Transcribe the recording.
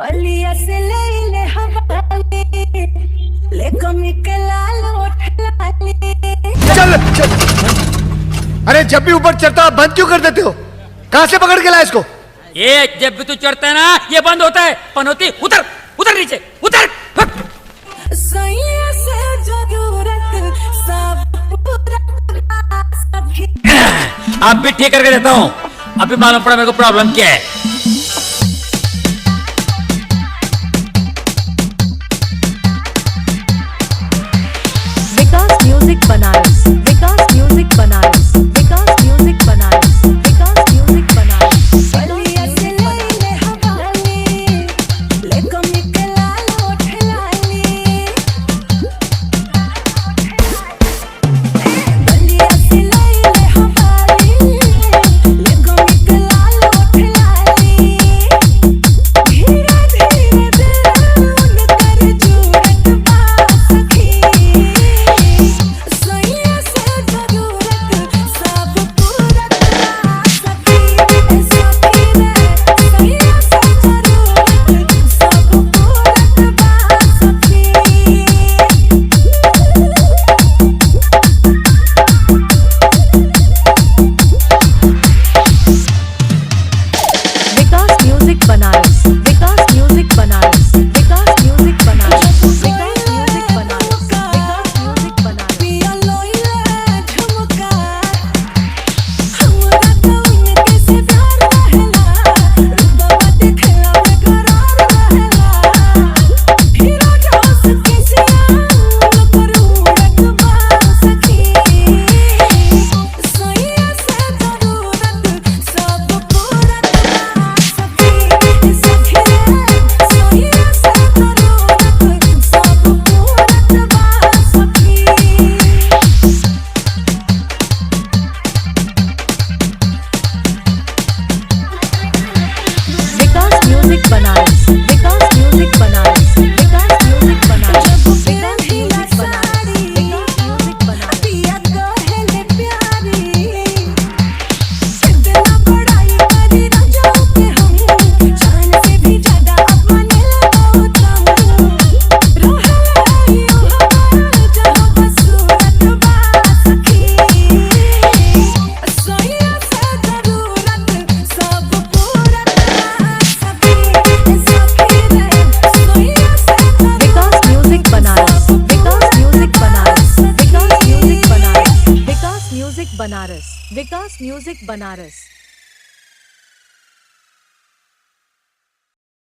बलिया से ले ले हवाले, ले कमी के लाल उठ लाले। चल चल। अरे जब भी ऊपर चढ़ता बंद क्यों कर देते हो? कहां से पकड़ के लाया इसको? ये जब भी तू चढ़ता है ना ये बंद होता है। पनौती उतर उतर नीचे उतर। सैया से जरूरत सब पूरा सभी। अब भी ठीक करके देता हूँ। अभी मालूम पड़ा मेरे को प्रॉब्लम क्या है। विकास म्यूजिक बनारस, विकास म्यूजिक बनारस, विकास म्यूजिक बनारस, विकास म्यूजिक बनारस। बलिया से ले ले हवाले, ले कमी के लाल उठ लाले। बलिया से ले ले हवाले, ले कमी के लाल उठ लाले। धीरे धीरे दिल उनकर जुड़त बा सखी। सैया से जरूरत सब पूरत बा सखी। सखी रे सैया से जरूरत सब पूरत बा सखी। विकास म्यूजिक बनारस, विकास म्यूजिक बनारस, विकास म्यूजिक बनारस, विकास म्यूजिक बनारस, विकास म्यूजिक बनारस। पिया लोइले झुमका, हमरा तो उनके से प्यार रहेला। रूपवा देखला बेकरार रहेला। हीरो जोश के सियान पर उड़त बा सखी। सैया से जरूरत सब पूरत बा सखी। सखी रे सैया से जरूरत सब पूरत बा सखी। विकास म्यूजिक बनारस, विकास म्यूजिक बनारस, विकास म्यूजिक बनारस, विकास म्यूजिक बनारस, विकास म्यूजिक बनारस। पिया कहेले प्यारी, इतना बड़ाई करी राजाओं के हम। जान से भी ज्यादा अपमानिल बहुत हम। रहले यो हमारा जहाँ बसूरत बा सखी। सैया से जरूरत सब पूरत बा सखी। सखी रे सैया से विकास म्यूजिक बनारस, विकास म्यूजिक बनारस, विकास म्यूजिक बनारस, विकास म्यूजिक बनारस, विकास म्यूजिक बनारस।